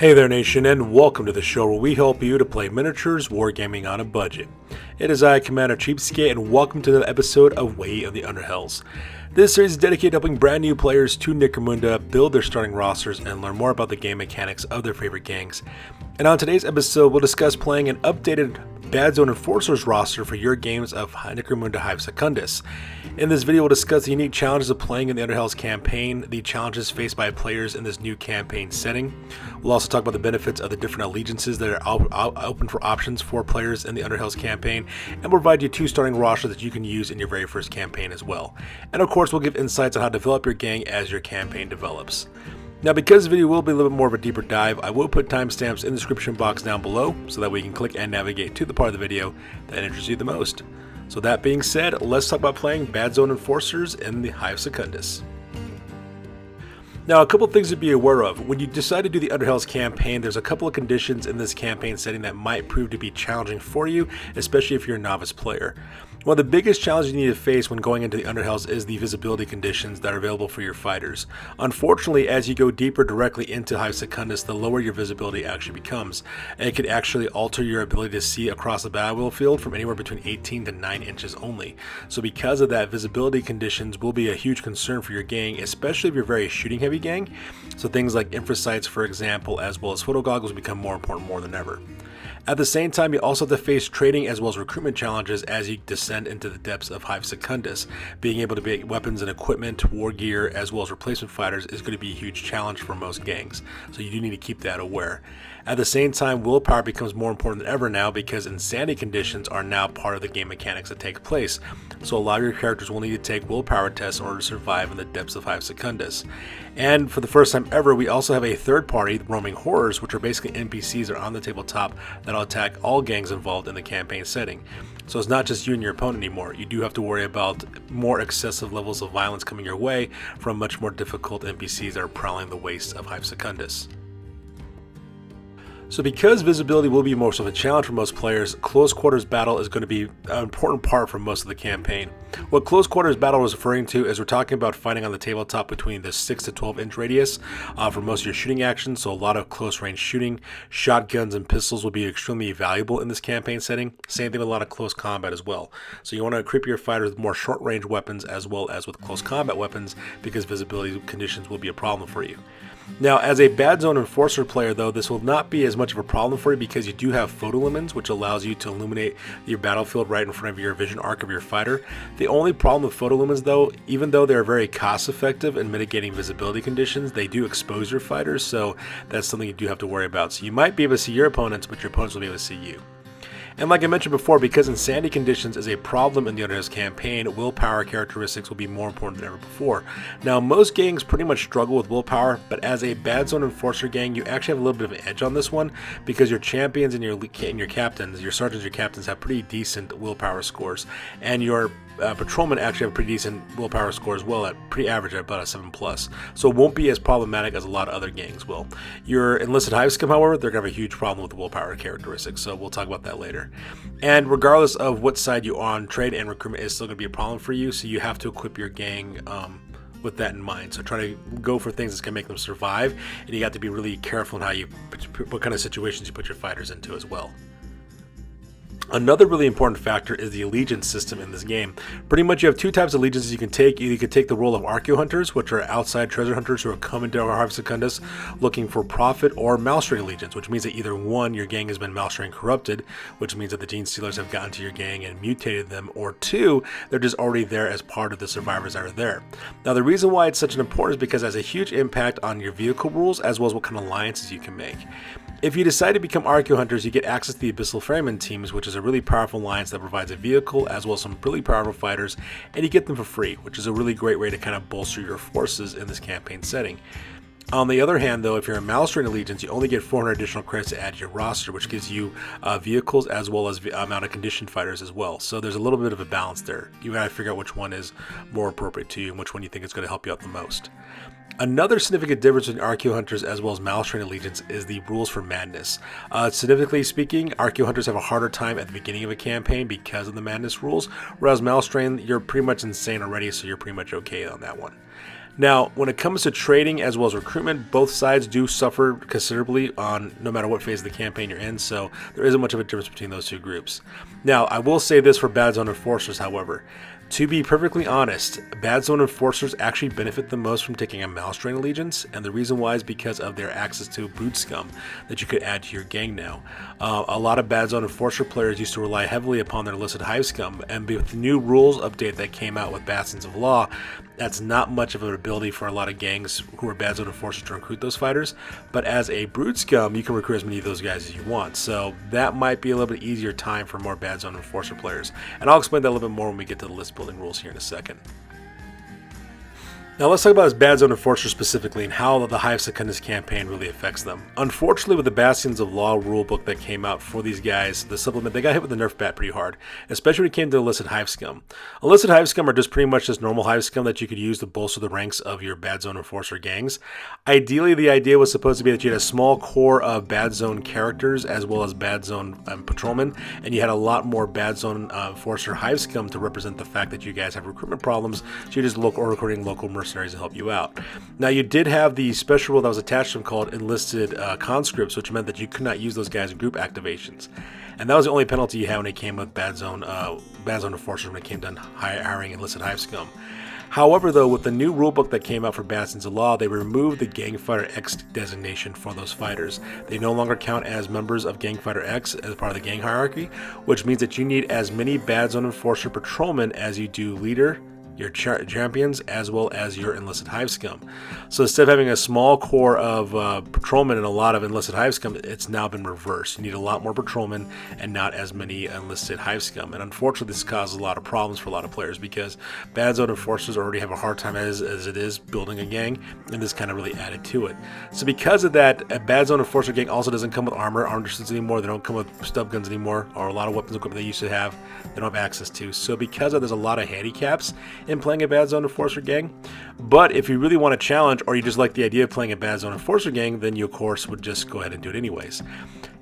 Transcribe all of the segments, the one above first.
Hey there nation, and welcome to the show where we help you to play miniatures wargaming on a budget. It is I, Commander Cheapskate, and welcome to another episode of Way of the Underhells. This series is dedicated to helping brand new players to Necromunda build their starting rosters and learn more about the game mechanics of their favorite gangs. And on today's episode, we'll discuss playing an updated Badzone Enforcers roster for your games of Necromunda Hive Secundus. In this video, we'll discuss the unique challenges of playing in the Underhells Campaign, the challenges faced by players in this new campaign setting. We'll also talk about the benefits of the different allegiances that are open for options for players in the Underhells Campaign, and we'll provide you 2 starting rosters that you can use in your very first campaign as well. And of course, we'll give insights on how to develop your gang as your campaign develops. Now, because the video will be a little bit more of a deeper dive, I will put timestamps in the description box down below so that we can click and navigate to the part of the video that interests you the most. So that being said, let's talk about playing Badzone Enforcers in the Hive Secundus. Now, a couple things to be aware of. When you decide to do the Underhells campaign, there's a couple of conditions in this campaign setting that might prove to be challenging for you, especially if you're a novice player. One of the biggest challenges you need to face when going into the Underhells is the visibility conditions that are available for your fighters. Unfortunately, as you go deeper directly into Hive Secundus, the lower your visibility actually becomes. And it could actually alter your ability to see across the battlefield from anywhere between 18 to 9 inches only. So because of that, visibility conditions will be a huge concern for your gang, especially if you're a very shooting heavy gang. So things like infrasights, for example, as well as photo goggles become more important more than ever. At the same time, you also have to face trading as well as recruitment challenges as you descend into the depths of Hive Secundus. Being able to make weapons and equipment, war gear, as well as replacement fighters is going to be a huge challenge for most gangs, so you do need to keep that aware. At the same time, willpower becomes more important than ever now because insanity conditions are now part of the game mechanics that take place. So a lot of your characters will need to take willpower tests in order to survive in the depths of Hive Secundus. And for the first time ever, we also have a third party, roaming horrors, which are basically NPCs that are on the tabletop that'll attack all gangs involved in the campaign setting. So it's not just you and your opponent anymore. You do have to worry about more excessive levels of violence coming your way from much more difficult NPCs that are prowling the wastes of Hive Secundus. So because visibility will be most of a challenge for most players, close quarters battle is going to be an important part for most of the campaign. What close quarters battle is referring to is we're talking about fighting on the tabletop between the 6 to 12 inch radius for most of your shooting actions, so a lot of close range shooting. Shotguns and pistols will be extremely valuable in this campaign setting. Same thing with a lot of close combat as well. So you want to equip your fighters with more short range weapons as well as with close combat weapons because visibility conditions will be a problem for you. Now, as a Badzone Enforcer player, though, this will not be as much of a problem for you because you do have photo lumens, which allows you to illuminate your battlefield right in front of your vision arc of your fighter. The only problem with photo lumens, though, even though they're very cost effective in mitigating visibility conditions, they do expose your fighters, so that's something you do have to worry about. So you might be able to see your opponents, but your opponents will be able to see you. And like I mentioned before, because insanity conditions is a problem in the Underhells campaign, willpower characteristics will be more important than ever before. Now, most gangs pretty much struggle with willpower, but as a Badzone Enforcer gang, you actually have a little bit of an edge on this one because your champions and your captains, your sergeants, your captains have pretty decent willpower scores, and your patrolmen actually have a pretty decent willpower score as well, at pretty average at about a 7+. So it won't be as problematic as a lot of other gangs will. Your enlisted Hive Scum, however, they're going to have a huge problem with the willpower characteristics, so we'll talk about that later. And regardless of what side you're on, trade and recruitment is still going to be a problem for you, so you have to equip your gang with that in mind. So try to go for things that's going to make them survive, and you have to be really careful in how you what kind of situations you put your fighters into as well. Another really important factor is the allegiance system in this game. Pretty much you have 2 types of allegiances you can take. Either you can take the role of Archeo-Hunters, which are outside treasure hunters who are coming to our Hive Secundus looking for profit, or Malstrain allegiance, which means that either 1, your gang has been Malstrain corrupted, which means that the gene stealers have gotten to your gang and mutated them, or 2, they're just already there as part of the survivors that are there. Now, the reason why it's such an important is because it has a huge impact on your vehicle rules as well as what kind of alliances you can make. If you decide to become Archeo-Hunters, you get access to the Abyssal Ferryman teams, which is a really powerful alliance that provides a vehicle as well as some really powerful fighters, and you get them for free, which is a really great way to kind of bolster your forces in this campaign setting. On the other hand, though, if you're a Malstrain Allegiance, you only get 400 additional credits to add to your roster, which gives you vehicles as well as amount of conditioned fighters as well. So there's a little bit of a balance there. You gotta figure out which one is more appropriate to you and which one you think is going to help you out the most. Another significant difference in Archeo-Hunters as well as Malstrain Allegiance is the rules for madness. Significantly speaking, Archeo-Hunters have a harder time at the beginning of a campaign because of the madness rules, whereas Malstrain, you're pretty much insane already, so you're pretty much okay on that one. Now, when it comes to trading as well as recruitment, both sides do suffer considerably on no matter what phase of the campaign you're in, so there isn't much of a difference between those two groups. Now, I will say this for Badzone Enforcers, however. To be perfectly honest, Badzone Enforcers actually benefit the most from taking a Malstrain allegiance, and the reason why is because of their access to Brood Scum that you could add to your gang now. A lot of Badzone Enforcer players used to rely heavily upon their illicit Hive Scum, and with the new rules update that came out with Bastions of Law, that's not much of an ability for a lot of gangs who are Badzone Enforcers to recruit those fighters, but as a Brood Scum, you can recruit as many of those guys as you want, so that might be a little bit easier time for more Badzone Enforcer players, and I'll explain that a little bit more when we get to the list building rules here in a second. Now let's talk about this Badzone Enforcer specifically and how the Hive Secundus campaign really affects them. Unfortunately, with the Bastions of Law rulebook that came out for these guys, the supplement, they got hit with the nerf bat pretty hard, especially when it came to illicit Hive Scum. Illicit Hive Scum are just pretty much just normal Hive Scum that you could use to bolster the ranks of your Badzone Enforcer gangs. Ideally, the idea was supposed to be that you had a small core of Badzone characters as well as Badzone patrolmen, and you had a lot more Badzone Enforcer Hive Scum to represent the fact that you guys have recruitment problems, so you just look or recruiting local mercenaries to help you out. Now, you did have the special rule that was attached to them called enlisted conscripts, which meant that you could not use those guys in group activations, and that was the only penalty you had when it came with Badzone Enforcers when it came to hiring enlisted Hive Scum. However, though, with the new rulebook that came out for Bastions of Law, they removed the Gang Fighter X designation for those fighters. They no longer count as members of Gang Fighter X as part of the gang hierarchy, which means that you need as many Badzone Enforcer patrolmen as you do leader, your champions, as well as your enlisted Hive Scum. So instead of having a small core of patrolmen and a lot of enlisted Hive Scum, it's now been reversed. You need a lot more patrolmen and not as many enlisted Hive Scum. And unfortunately, this causes a lot of problems for a lot of players because Badzone Enforcers already have a hard time as it is building a gang, and this kind of really added to it. So because of that, a Badzone Enforcer gang also doesn't come with armor suits anymore. They don't come with stub guns anymore, or a lot of weapons equipment they used to have, they don't have access to. So because of there's a lot of handicaps in playing a Badzone Enforcer gang. But if you really want to challenge, or you just like the idea of playing a Badzone Enforcer gang, then you of course would just go ahead and do it anyways.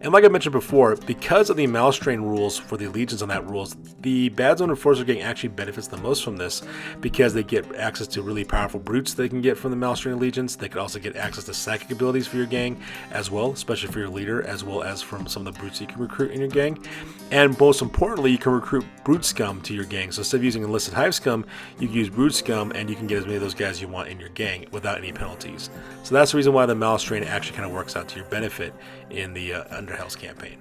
And like I mentioned before, because of the Malstrain rules for the allegiance on that rules, the Badzone Enforcer gang actually benefits the most from this because they get access to really powerful brutes they can get from the Malstrain allegiance. They could also get access to psychic abilities for your gang as well, especially for your leader, as well as from some of the brutes you can recruit in your gang. And most importantly, you can recruit Brood Scum to your gang. So instead of using enlisted Hive Scum, you can use Brood Scum, and you can get as many of those guys you want in your gang without any penalties. So that's the reason why the Malstrain actually kind of works out to your benefit in the Underhells campaign.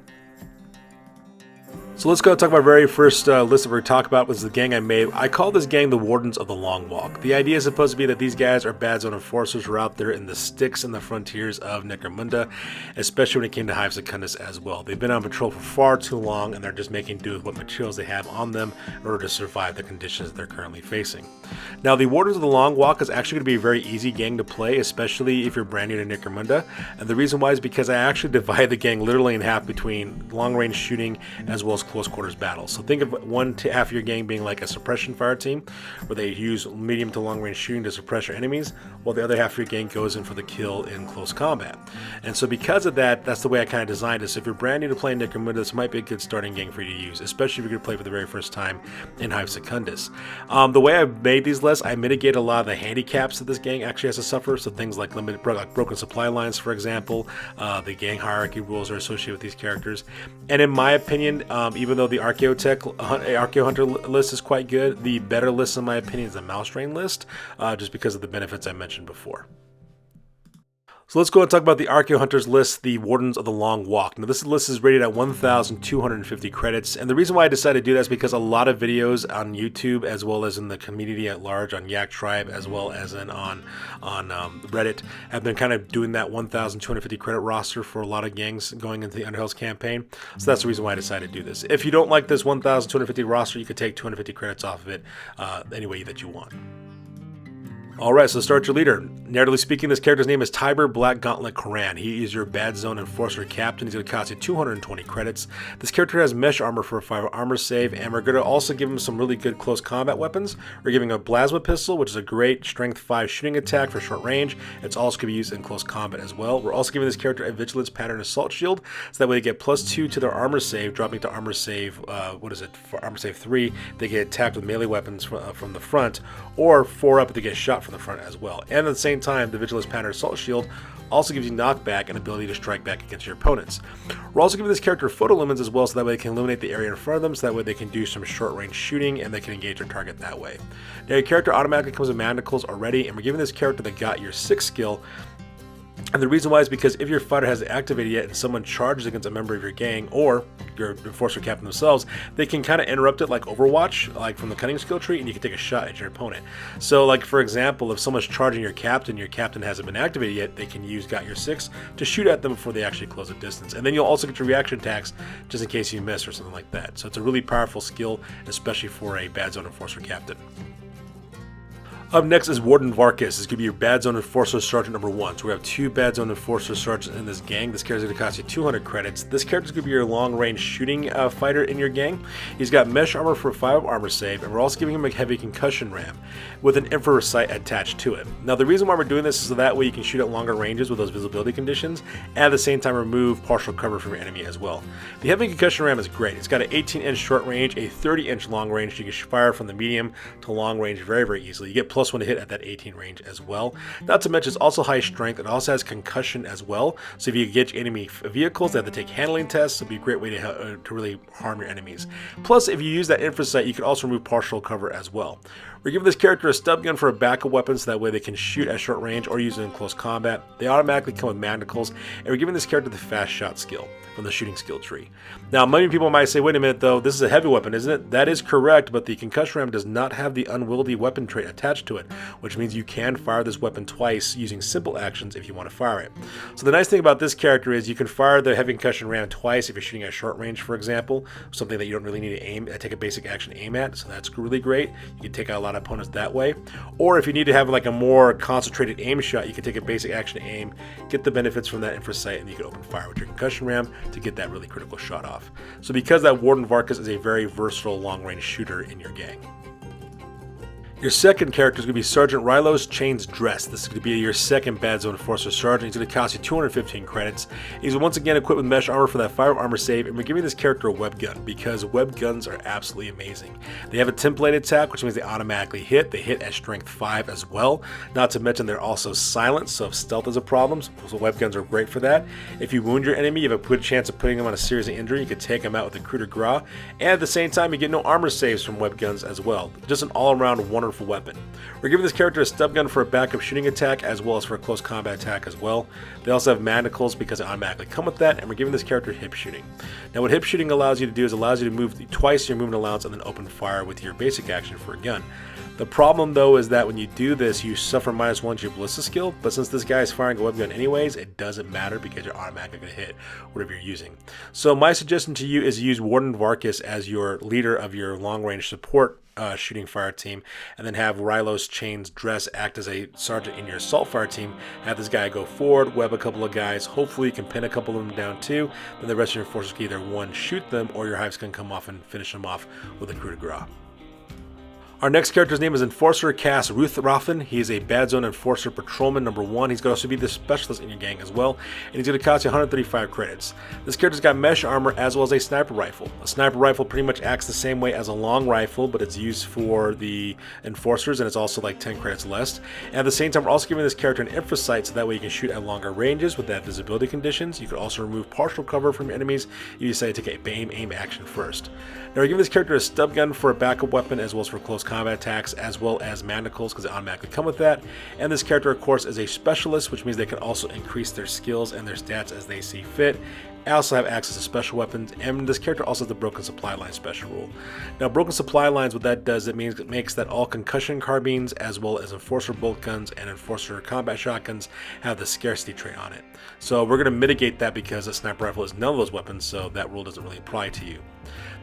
So let's go talk about our very first list that we're going to talk about was the gang I made. I call this gang the Wardens of the Long Walk. The idea is supposed to be that these guys are Badzone Enforcers who are out there in the sticks and the frontiers of Necromunda, especially when it came to Hive Secundus as well. They've been on patrol for far too long, and they're just making do with what materials they have on them in order to survive the conditions that they're currently facing. Now, the Wardens of the Long Walk is actually going to be a very easy gang to play, especially if you're brand new to Necromunda. And the reason why is because I actually divide the gang literally in half between long-range shooting as well as close quarters battles. So think of one half of your gang being like a suppression fire team, where they use medium to long range shooting to suppress your enemies, while the other half of your gang goes in for the kill in close combat. And so because of that, that's the way I kind of designed it. So if you're brand new to playing Necromunda, this might be a good starting gang for you to use, especially if you're going to play for the very first time in Hive Secundus. The way I've made these lists, I mitigate a lot of the handicaps that this gang actually has to suffer. So things like broken supply lines, for example, the gang hierarchy rules are associated with these characters. And in my opinion, even though the Archeo-Hunter list is quite good, the better list in my opinion is the Malstrain list, just because of the benefits I mentioned before. So let's go and talk about the Archeo-Hunters list, the Wardens of the Long Walk. Now this list is rated at 1,250 credits, and the reason why I decided to do that is because a lot of videos on YouTube, as well as in the community at large on Yak Tribe, as well as on Reddit, have been kind of doing that 1,250 credit roster for a lot of gangs going into the Underhells campaign. So that's the reason why I decided to do this. If you don't like this 1,250 roster, you could take 250 credits off of it any way that you want. Alright, so start your leader. Narratively speaking, this character's name is Tiber Black Gauntlet Koran. He is your Badzone Enforcer Captain. He's going to cost you 220 credits. This character has mesh armor for a 5 armor save, and we're going to also give him some really good close combat weapons. We're giving a Plasma Pistol, which is a great strength 5 shooting attack for short range. It's also going to be used in close combat as well. We're also giving this character a Vigilance Pattern Assault Shield, so that way they get +2 to their armor save, dropping to armor save, for armor save 3, they get attacked with melee weapons from the front, or 4 up if they get shot from from the front as well. And at the same time, the Vigilance Pattern Assault Shield also gives you knockback and ability to strike back against your opponents. We're also giving this character photo lumens as well, so that way they can illuminate the area in front of them, so that way they can do some short range shooting and they can engage their target that way. Now your character automatically comes with manacles already, and we're giving this character that got your 6th skill. And the reason why is because if your fighter hasn't activated yet and someone charges against a member of your gang or your enforcer captain themselves, they can kind of interrupt it like Overwatch, like from the cunning skill tree, and you can take a shot at your opponent. So like for example, if someone's charging your captain hasn't been activated yet, they can use got your 6 to shoot at them before they actually close a distance. And then you'll also get your reaction attacks just in case you miss or something like that. So it's a really powerful skill, especially for a Badzone enforcer captain. Up next is Warden Varkas. This is going to be your Badzone Enforcer Sergeant number 1. So we have 2 Badzone Enforcer Sergeants in this gang. This character is going to cost you 200 credits. This character is going to be your long-range shooting fighter in your gang. He's got mesh armor for 5 armor save, and we're also giving him a heavy concussion ram with an infrared sight attached to it. Now the reason why we're doing this is so that way you can shoot at longer ranges with those visibility conditions, and at the same time remove partial cover from your enemy as well. The heavy concussion ram is great. It's got an 18-inch short range, a 30-inch long range. You can fire from the medium to long range very, very easily. You get +1 to hit at that 18 range as well. Not to mention it's also high strength. It also has concussion as well. So if you get enemy vehicles, they have to take handling tests. It'll be a great way to really harm your enemies. Plus, if you use that infrared sight, you can also remove partial cover as well. We're giving this character a stub gun for a backup weapon, so that way they can shoot at short range or use it in close combat. They automatically come with manacles, and we're giving this character the fast shot skill from the shooting skill tree. Now, many people might say, wait a minute though, this is a heavy weapon, isn't it? That is correct, but the concussion ram does not have the unwieldy weapon trait attached to it, which means you can fire this weapon twice using simple actions if you want to fire it. So the nice thing about this character is you can fire the heavy concussion ram twice if you're shooting at short range, for example, something that you don't really need to take a basic action aim at, so that's really great. You can take out a lot of opponents that way. Or if you need to have like a more concentrated aim shot, you can take a basic action aim, get the benefits from that infrared sight, and you can open fire with your concussion ram to get that really critical shot off. So because that Warden Varkas is a very versatile long-range shooter in your gang. Your second character is going to be Sergeant Rylos Chains Dress. This is going to be your second Badzone Enforcer Sergeant. He's going to cost you 215 credits. He's once again equipped with mesh armor for that 5 armor save, and we're giving this character a web gun because web guns are absolutely amazing. They have a templated attack, which means they automatically hit. They hit at strength 5 as well. Not to mention they're also silent, so if stealth is a problem, so web guns are great for that. If you wound your enemy, you have a good chance of putting them on a serious injury. You can take them out with a coup de grace, and at the same time, you get no armor saves from web guns as well. Just an all-around wonderful weapon. We're giving this character a stub gun for a backup shooting attack as well as for a close combat attack as well. They also have manacles because they automatically come with that, and we're giving this character hip shooting. Now what hip shooting allows you to do is allows you to move twice your movement allowance and then open fire with your basic action for a gun. The problem though is that when you do this, you suffer -1 to your ballista skill, but since this guy is firing a web gun anyways, it doesn't matter because you're automatically going to hit whatever you're using. So my suggestion to you is use Warden Varkas as your leader of your long-range support shooting fire team, and then have Rylos Chains Dress act as a sergeant in your assault fire team. Have this guy go forward, web a couple of guys, hopefully you can pin a couple of them down too, then the rest of your forces can either one, shoot them, or your hives can come off and finish them off with a coup de grace. Our next character's name is Enforcer Cass Ruthroffen. He is a Badzone Enforcer Patrolman number 1. He's going to also be the specialist in your gang as well, and he's going to cost you 135 credits. This character's got mesh armor as well as a sniper rifle. A sniper rifle pretty much acts the same way as a long rifle, but it's used for the enforcers, and it's also like 10 credits less. And at the same time, we're also giving this character an infrared sight, so that way you can shoot at longer ranges with that visibility conditions. You can also remove partial cover from your enemies. You decide to take a aim action first. Now we're giving this character a stub gun for a backup weapon as well as for close combat attacks, as well as manacles because they automatically come with that. And this character of course is a specialist, which means they can also increase their skills and their stats as they see fit. I also have access to special weapons, and this character also has the Broken Supply Line special rule. Now Broken Supply Lines, what that does, it makes that all concussion carbines as well as enforcer bolt guns and enforcer combat shotguns have the scarcity trait on it. So we're going to mitigate that because a sniper rifle is none of those weapons, so that rule doesn't really apply to you.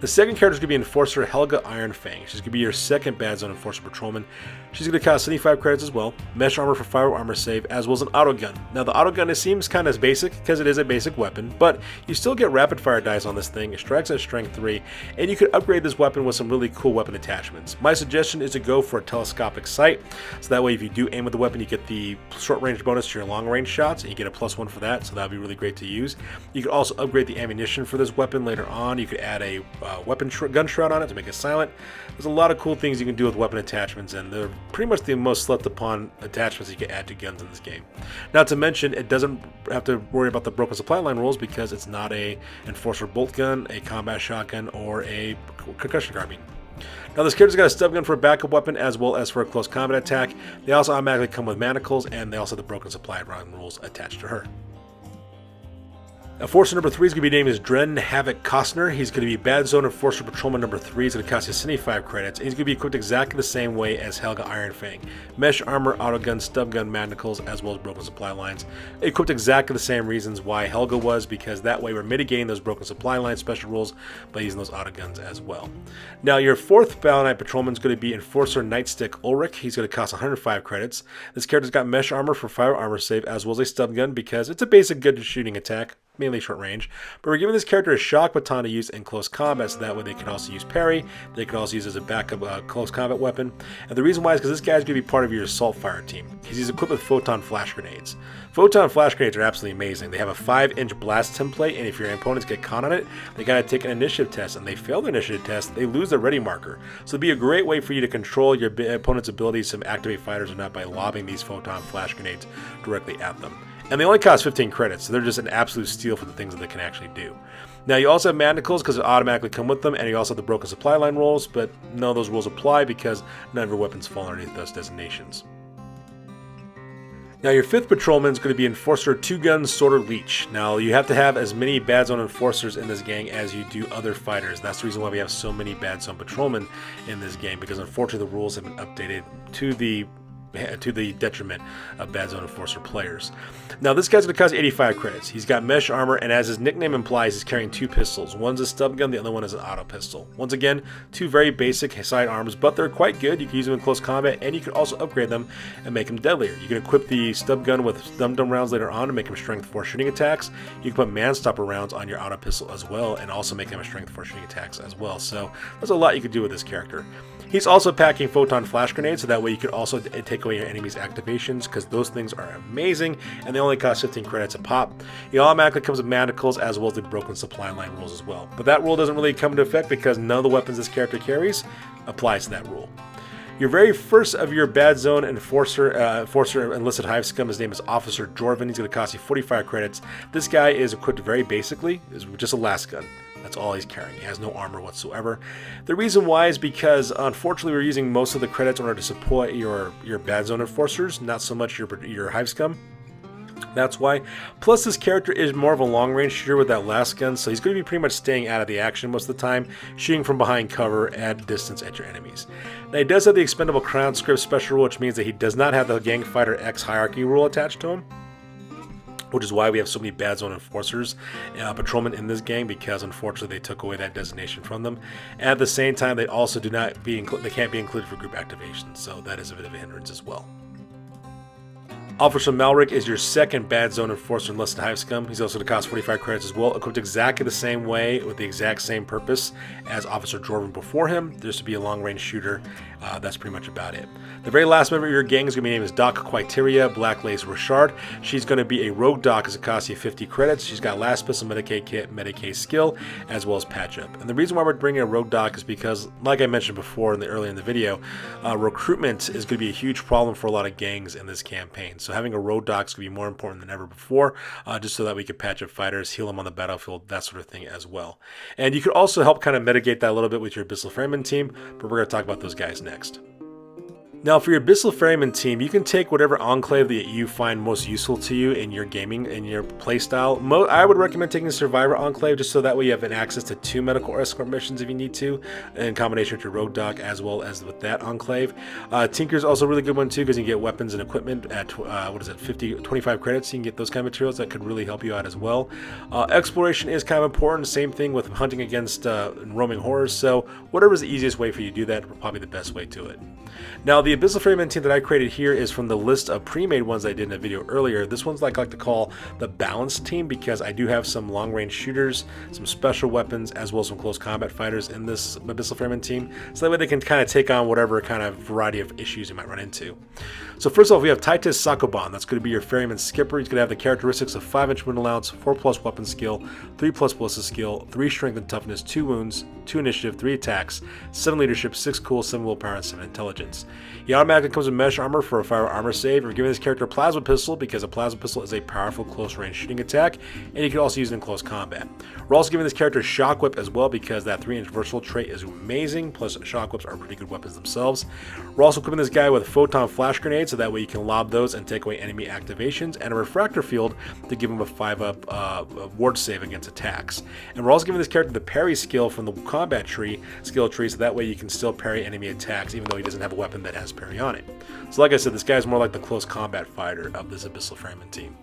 The second character is going to be Enforcer Helga Ironfang. She's going to be your second Badzone Enforcer Patrolman. She's going to cost 75 credits as well, mesh armor for 5 armor save, as well as an auto gun. Now the auto gun, it seems kind of basic because it is a basic weapon, but you still get rapid fire dice on this thing. It strikes at strength 3, and you could upgrade this weapon with some really cool weapon attachments. My suggestion is to go for a telescopic sight, so that way if you do aim with the weapon, you get the short range bonus to your long range shots, and you get a +1 for that, so that would be really great to use. You could also upgrade the ammunition for this weapon later on. You could add a a gun shroud on it to make it silent. There's a lot of cool things you can do with weapon attachments, and they're pretty much the most slept upon attachments you can add to guns in this game. Not to mention, it doesn't have to worry about the broken supply line rules because it's not a Enforcer bolt gun, a combat shotgun, or a concussion carbine. Now this character's got a stub gun for a backup weapon as well as for a close combat attack. They also automatically come with manacles, and they also have the broken supply line rules attached to her. Enforcer number 3 is going to be named as Dren Havoc Costner. He's going to be Badzone Enforcer Patrolman number 3. He's going to cost you 75 credits. He's going to be equipped exactly the same way as Helga Ironfang. Mesh armor, autogun, stub gun, manacles, as well as broken supply lines. Equipped exactly the same reasons why Helga was, because that way we're mitigating those broken supply line special rules by using those autoguns as well. Now your 4th Battle Knight Patrolman is going to be Enforcer Nightstick Ulrich. He's going to cost 105 credits. This character's got mesh armor for fire armor save as well as a stub gun because it's a basic good shooting attack, mainly short range, but we're giving this character a shock baton to use in close combat, so that way they can also use parry, they can also use as a backup close combat weapon. And the reason why is because this guy's going to be part of your assault fire team, because he's equipped with photon flash grenades. Photon flash grenades are absolutely amazing. They have a 5-inch blast template, and if your opponents get caught on it, they got to take an initiative test, and they fail the initiative test, they lose their ready marker. So it'd be a great way for you to control your opponent's abilities to activate fighters or not by lobbing these photon flash grenades directly at them. And they only cost 15 credits, so they're just an absolute steal for the things that they can actually do. Now, you also have manacles because it automatically come with them, and you also have the broken supply line rules, but none of those rules apply because none of your weapons fall underneath those designations. Now, your 5th Patrolman is going to be Enforcer 2-Gun Sorter Leech. Now, you have to have as many Badzone Enforcers in this gang as you do other fighters. That's the reason why we have so many Badzone Patrolmen in this game, because unfortunately the rules have been updated to the detriment of Badzone Enforcer players. Now this guy's going to cost 85 credits. He's got mesh armor, and as his nickname implies, he's carrying 2 pistols. One's a stub gun, the other one is an auto pistol. Once again, 2 very basic side arms, but they're quite good. You can use them in close combat, and you can also upgrade them and make them deadlier. You can equip the stub gun with dum-dum rounds later on to make them strength 4 shooting attacks. You can put man-stopper rounds on your auto pistol as well, and also make them a strength 4 shooting attacks as well. So there's a lot you could do with this character. He's also packing photon flash grenades, so that way you can also take away your enemy's activations, because those things are amazing, and they only cost 15 credits a pop. He automatically comes with manacles as well as the broken supply line rules as well. But that rule doesn't really come into effect because none of the weapons this character carries applies to that rule. Your very first of your Badzone Enforcer enlisted Hive Scum, his name is Officer Jorvin. He's going to cost you 45 credits. This guy is equipped very basically, is just a last gun. That's all he's carrying. He has no armor whatsoever. The reason why is because, unfortunately, we're using most of the credits in order to support your Badzone Enforcers, not so much your Hive Scum. That's why. Plus, this character is more of a long-range shooter with that last gun, so he's going to be pretty much staying out of the action most of the time, shooting from behind cover at distance at your enemies. Now, he does have the Expendable Crown Script special rule, which means that he does not have the Gang Fighter X hierarchy rule attached to him, which is why we have so many Badzone Enforcers, patrolmen in this gang, because unfortunately they took away that designation from them. And at the same time, they also can't be included for group activations, so that is a bit of a hindrance as well. Officer Malric is your 2nd Badzone Enforcer enlisted Hive Scum. He's also going to cost 45 credits as well, equipped exactly the same way with the exact same purpose as Officer Jorvin before him. There's to be a long-range shooter. That's pretty much about it. The very last member of your gang is going to be named as Doc Quiteria Blacklace Richard. She's going to be a rogue doc as it costs you 50 credits. She's got last pistol, Medicaid kit, Medicaid skill, as well as patch up. And the reason why we're bringing a rogue doc is because, like I mentioned before earlier in the video, recruitment is going to be a huge problem for a lot of gangs in this campaign. So having a rogue doc is going to be more important than ever before, just so that we can patch up fighters, heal them on the battlefield, that sort of thing as well. And you could also help kind of mitigate that a little bit with your Abyssal Ferryman team, but we're going to talk about those guys next. Now, for your Abyssal Ferryman team, you can take whatever enclave that you find most useful to you in your gaming, in your playstyle. I would recommend taking the Survivor Enclave, just so that way you have an access to 2 medical escort missions if you need to, in combination with your Rogue Doc as well as with that enclave. Tinker's also a really good one too, because you can get weapons and equipment at 25 credits. You can get those kind of materials that could really help you out as well. Exploration is kind of important. Same thing with hunting against roaming horrors. So whatever is the easiest way for you to do that, probably the best way to it. Now, the the Abyssal Ferryman team that I created here is from the list of pre-made ones I did in a video earlier. This one's like I like to call the balanced team because I do have some long-range shooters, some special weapons, as well as some close combat fighters in this Abyssal Ferryman team, so that way they can kind of take on whatever kind of variety of issues you might run into. So first off, we have Titus Sakoban. That's going to be your ferryman skipper. He's going to have the characteristics of 5-inch wound allowance, 4+ weapon skill, 3+ ballistic skill, 3 strength and toughness, 2 wounds, 2 initiative, 3 attacks, 7 leadership, 6 cool, 7 willpower, and 7 intelligence. He automatically comes with mesh armor for a fire armor save. We're giving this character a plasma pistol because a plasma pistol is a powerful close range shooting attack, and you can also use it in close combat. We're also giving this character shock whip as well because that 3-inch versatile trait is amazing, plus shock whips are pretty good weapons themselves. We're also equipping this guy with photon flash grenades, so that way you can lob those and take away enemy activations, and a refractor field to give him a 5-up ward save against attacks. And we're also giving this character the parry skill from the combat skill tree, so that way you can still parry enemy attacks even though he doesn't have a weapon that has parry on it. So like I said, this guy's more like the close combat fighter of this Abyssal Ferryman team.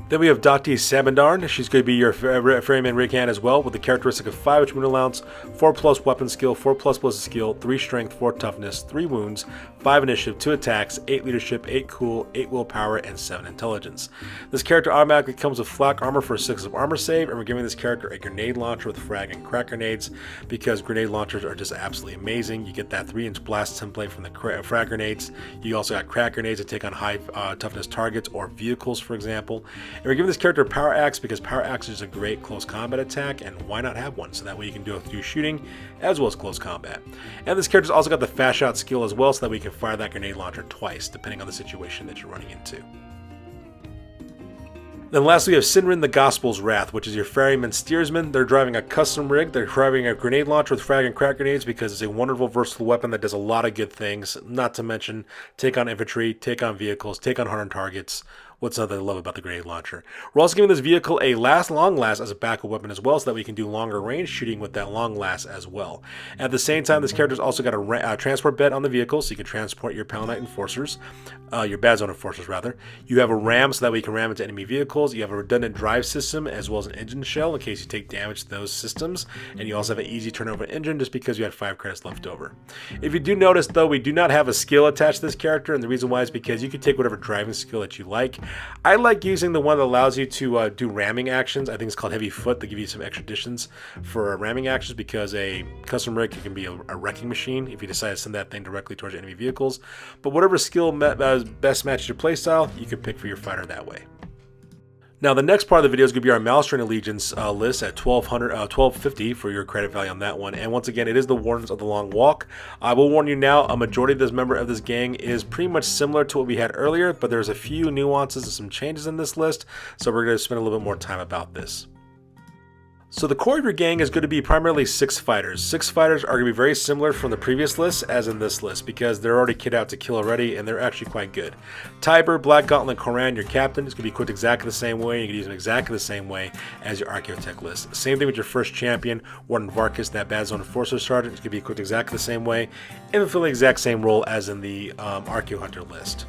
Then we have Dati Sabandarn. She's going to be your ferryman rig hand as well, with the characteristic of 5-inch wound allowance, 4+ weapon skill, 4+ ballistic skill, 3 strength, 4 toughness, 3 wounds, 5 initiative, 2 attacks, 8 leadership, 8 cool, 8 willpower, and 7 intelligence. This character automatically comes with flak armor for a 6 of armor save, and we're giving this character a grenade launcher with frag and crack grenades because grenade launchers are just absolutely amazing. You get that 3-inch blast template from the frag grenades. You also got crack grenades to take on high toughness targets or vehicles, for example. And we're giving this character Power Axe because Power Axe is a great close combat attack, and why not have one? So that way you can do shooting as well as close combat. And this character's also got the fast shot skill as well, so that we can fire that grenade launcher twice, depending on the situation that you're running into. Then lastly, we have Sinrin the Gospel's Wrath, which is your ferryman steersman. They're driving a custom rig. They're driving a grenade launcher with frag and crack grenades because it's a wonderful versatile weapon that does a lot of good things, not to mention take on infantry, take on vehicles, take on hardened targets. What's another I love about the grenade launcher? We're also giving this vehicle a long last as a backup weapon as well, so that we can do longer range shooting with that long last as well. At the same time, this character's also got a transport bed on the vehicle, so you can transport your Paladite enforcers, your Badzone enforcers rather. You have a ram, so that way you can ram into enemy vehicles. You have a redundant drive system as well as an engine shell in case you take damage to those systems, and you also have an easy turnover engine just because you had 5 credits left over. If you do notice though, we do not have a skill attached to this character, and the reason why is because you can take whatever driving skill that you like. I like using the one that allows you to do ramming actions. I think it's called Heavy Foot to give you some extra additions for ramming actions, because a custom rig can be a wrecking machine if you decide to send that thing directly towards enemy vehicles. But whatever skill best matches your playstyle, you can pick for your fighter that way. Now, the next part of the video is going to be our Malstrain Allegiance list at 1250 for your credit value on that one. And once again, it is the Wardens of the Long Walk. I will warn you now, a majority of this member of this gang is pretty much similar to what we had earlier, but there's a few nuances and some changes in this list, so we're going to spend a little bit more time about this. So the core of your gang is going to be primarily 6 fighters. 6 fighters are going to be very similar from the previous list as in this list because they're already kit out to kill already, and they're actually quite good. Tiber, Black Gauntlet, Koran, your captain, is going to be equipped exactly the same way. You can use them exactly the same way as your Archeo-Tech list. Same thing with your first champion, Warden Varkas, that Badzone Enforcer Sergeant, is going to be equipped exactly the same way and fulfill the exact same role as in the Archeo-Hunter list.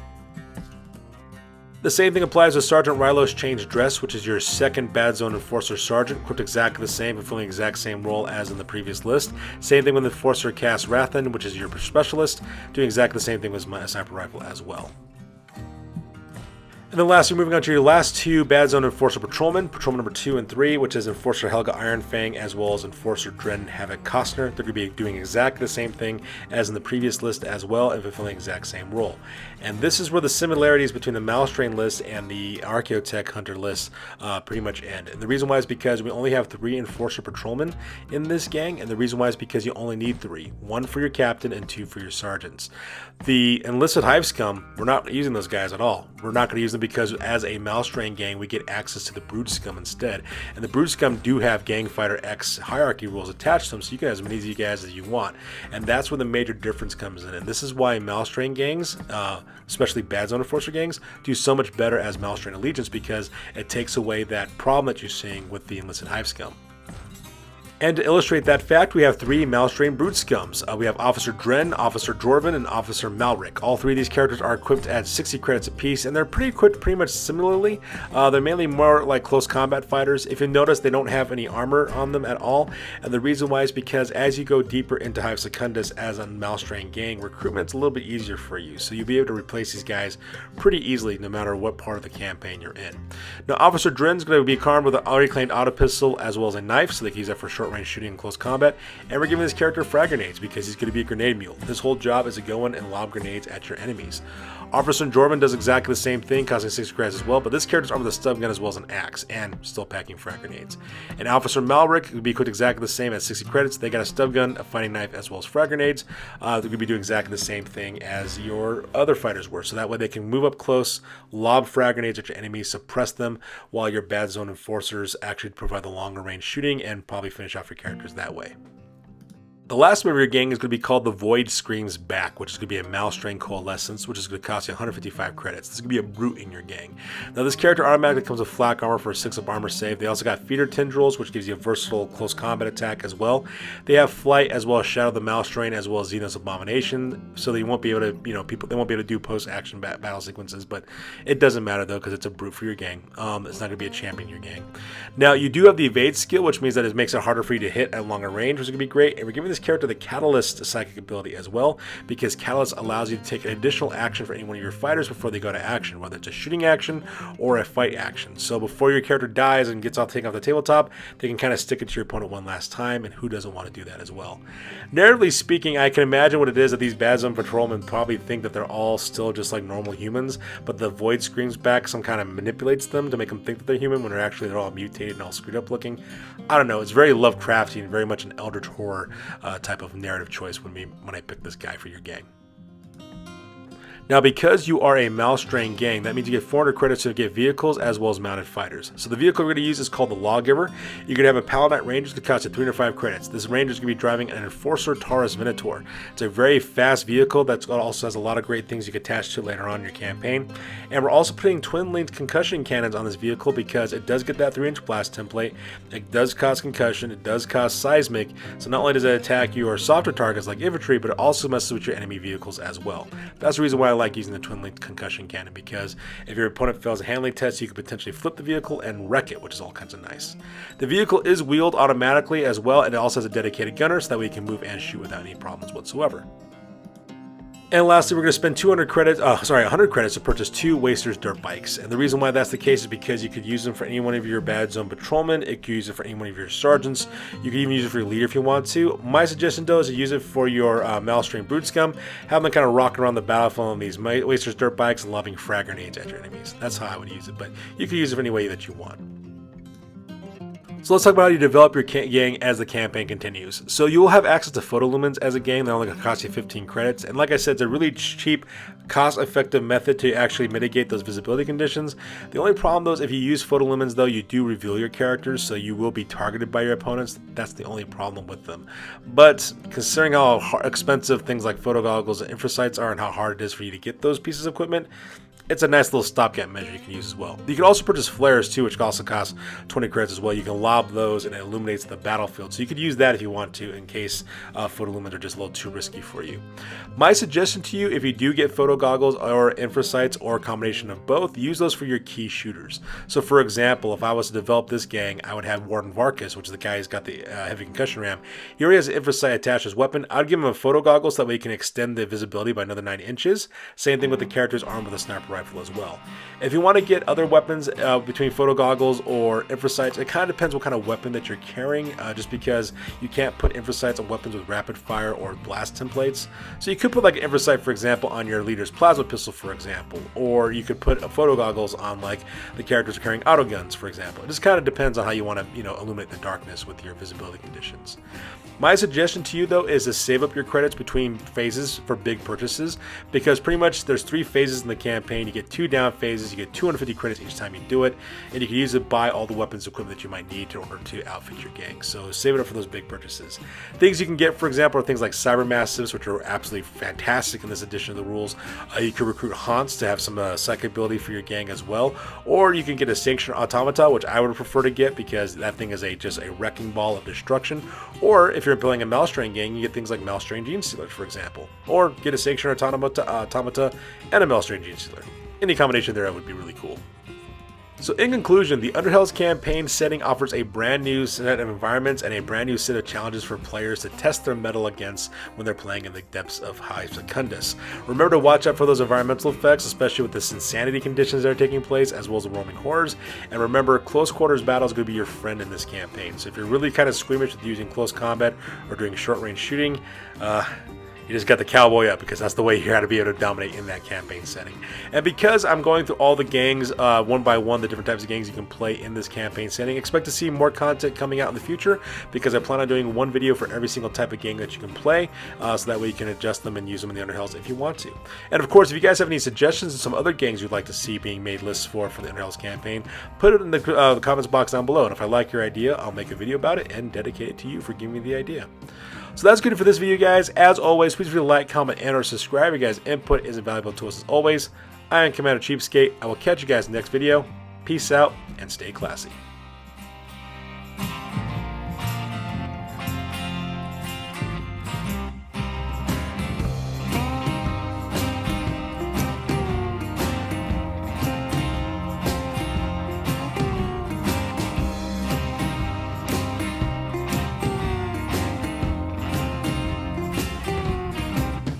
The same thing applies with Sergeant Rylo's Changed Dress, which is your second Badzone Enforcer Sergeant, equipped exactly the same, fulfilling the exact same role as in the previous list. Same thing with Enforcer Cass Rathan, which is your Specialist, doing exactly the same thing with my Sniper Rifle as well. And then lastly, moving on to your last 2 Badzone Enforcer Patrolmen, Patrolman number 2 and 3, which is Enforcer Helga Ironfang as well as Enforcer Dren Havoc Costner. They're going to be doing exactly the same thing as in the previous list as well, and fulfilling the exact same role. And this is where the similarities between the Malstrain list and the Archeo-Tech Hunter list pretty much end. And the reason why is because we only have 3 Enforcer Patrolmen in this gang, and the reason why is because you only need 3. 1 for your captain and 2 for your sergeants. The enlisted Hive Scum, we're not using those guys at all. We're not going to use them because as a Malstrain gang, we get access to the Brood Scum instead. And the Brood Scum do have Gang Fighter X hierarchy rules attached to them, so you can have as many of you guys as you want. And that's where the major difference comes in. And this is why Malstrain gangs, especially Badzone Enforcer gangs, do so much better as Malstrain Allegiance, because it takes away that problem that you're seeing with the enlisted Hive Scum. And to illustrate that fact, we have 3 Malstrain Brute Scums. We have Officer Dren, Officer Jorvin, and Officer Malric. All 3 of these characters are equipped at 60 credits apiece, and they're pretty equipped pretty much similarly. They're mainly more like close combat fighters. If you notice, they don't have any armor on them at all, and the reason why is because as you go deeper into Hive Secundus as a Malstrain gang, recruitment's a little bit easier for you, so you'll be able to replace these guys pretty easily no matter what part of the campaign you're in. Now, Officer Dren's going to be armed with an already claimed auto pistol as well as a knife, so they can use that for short range shooting and close combat, and we're giving this character frag grenades because he's going to be a grenade mule. His whole job is to go in and lob grenades at your enemies. Officer Jorvin does exactly the same thing, costing 6 credits as well, but this character's armed with a stub gun as well as an axe, and still packing frag grenades. And Officer Malric will be equipped exactly the same at 60 credits. They got a stub gun, a fighting knife, as well as frag grenades. They're going to be doing exactly the same thing as your other fighters were, so that way they can move up close, lob frag grenades at your enemies, suppress them, while your Badzone enforcers actually provide the longer range shooting and probably finish off your characters that way. The last member of your gang is going to be called the Void Screams Back, which is going to be a Malstrain Coalescence, which is going to cost you 155 credits. This is going to be a brute in your gang. Now, this character automatically comes with flak armor for a 6 up armor save. They also got Feeder Tendrils, which gives you a versatile close combat attack as well. They have Flight as well as Shadow the Malstrain as well as Xenos Abomination, so they won't be able to, they won't be able to do post-action battle sequences, but it doesn't matter though because it's a brute for your gang. It's not going to be a champion in your gang. Now, you do have the Evade skill, which means that it makes it harder for you to hit at longer range, which is going to be great, and we're giving this character the Catalyst psychic ability as well, because Catalyst allows you to take an additional action for any one of your fighters before they go to action, whether it's a shooting action or a fight action. So before your character dies and gets taken off the tabletop, they can kind of stick it to your opponent one last time, and who doesn't want to do that as well? Narratively speaking, I can imagine what it is that these Badzone patrolmen probably think that they're all still just like normal humans, but the Void Screams Back some kind of manipulates them to make them think that they're human when they're all mutated and all screwed up looking. I don't know, it's very Lovecraftian and very much an Eldritch Horror type of narrative choice when I pick this guy for your gang. Now, because you are a Malstrain gang, that means you get 400 credits to get vehicles as well as mounted fighters. So the vehicle we're going to use is called the Lawgiver. You're going to have a Paladin Ranger that costs you 305 credits. This Ranger is going to be driving an Enforcer Taurus Minotaur. It's a very fast vehicle that also has a lot of great things you can attach to later on in your campaign. And we're also putting twin-linked concussion cannons on this vehicle because it does get that 3-inch blast template. It does cause concussion. It does cause seismic. So not only does it attack your softer targets like infantry, but it also messes with your enemy vehicles as well. That's the reason why I like using the twin-linked concussion cannon, because if your opponent fails a handling test, you could potentially flip the vehicle and wreck it, which is all kinds of nice. The vehicle is wheeled automatically as well, and it also has a dedicated gunner so that way you can move and shoot without any problems whatsoever. And lastly, we're going to spend 100 credits to purchase 2 Wasters dirt bikes. And the reason why that's the case is because you could use them for any one of your Badzone patrolmen. It could use it for any one of your sergeants. You could even use it for your leader if you want to. My suggestion, though, is to use it for your Malstrain Brute Scum. Have them kind of rocking around the battlefield on these Wasters dirt bikes and lobbing frag grenades at your enemies. That's how I would use it, but you can use it for any way that you want. So let's talk about how you develop your gang as the campaign continues. So you will have access to photolumens as a gang. They're only going to cost you 15 credits. And like I said, it's a really cheap, cost-effective method to actually mitigate those visibility conditions. The only problem, though, is if you use photolumens, though, you do reveal your characters, so you will be targeted by your opponents. That's the only problem with them. But considering how expensive things like photogoggles and infrasights are and how hard it is for you to get those pieces of equipment, it's a nice little stopgap measure you can use as well. You can also purchase flares too, which also cost 20 credits as well. You can lob those and it illuminates the battlefield. So you could use that if you want to in case photolumens are just a little too risky for you. My suggestion to you, if you do get photo goggles or infrasights or a combination of both, use those for your key shooters. So for example, if I was to develop this gang, I would have Warden Varkas, which is the guy who's got the heavy concussion ram. He already has an infrasight attached to his weapon. I'd give him a photo goggles so that way he can extend the visibility by another 9 inches. Same thing with the characters armed with a sniper rifle as well. If you want to get other weapons between photo goggles or infrasights, it kind of depends what kind of weapon that you're carrying, just because you can't put infrasights on weapons with rapid fire or blast templates. So you could put like an infrasight, for example, on your leader's plasma pistol, for example, or you could put photo goggles on like the characters carrying auto guns, for example. It just kind of depends on how you want to, illuminate the darkness with your visibility conditions. My suggestion to you, though, is to save up your credits between phases for big purchases, because pretty much there's 3 phases in the campaign. campaign. You get 2 down phases, you get 250 credits each time you do it, and you can use it to buy all the weapons and equipment that you might need in order to outfit your gang. So save it up for those big purchases. Things you can get, for example, are things like Cyber Massives, which are absolutely fantastic in this edition of the rules. You can recruit Haunts to have some psychic ability for your gang as well, or you can get a Sanctioned Automata, which I would prefer to get because that thing is just a wrecking ball of destruction. Or if you're building a Malstrain gang, you get things like Malstrain Gene Stealers, for example, or get a Sanctioned Automata and a Malstrain Gene Stealer. Any combination there would be really cool. So in conclusion, the Underhells Campaign setting offers a brand new set of environments and a brand new set of challenges for players to test their mettle against when they're playing in the depths of Hive Secundus. Remember to watch out for those environmental effects, especially with the insanity conditions that are taking place, as well as the roaming horrors. And remember, close quarters battle is going to be your friend in this campaign. So if you're really kind of squeamish with using close combat or doing short range shooting, you just got the cowboy up, because that's the way you're going to be able to dominate in that campaign setting. And because I'm going through all the gangs one by one, the different types of gangs you can play in this campaign setting, expect to see more content coming out in the future, because I plan on doing one video for every single type of gang that you can play, so that way you can adjust them and use them in the Underhells if you want to. And of course, if you guys have any suggestions of some other gangs you'd like to see being made lists for the Underhells campaign, put it in the comments box down below, and if I like your idea, I'll make a video about it and dedicate it to you for giving me the idea. So that's good for this video, guys. As always, please feel free to like, comment, and or subscribe. Your guys' input is invaluable to us as always. I am Commander Cheapskate. I will catch you guys in the next video. Peace out and stay classy.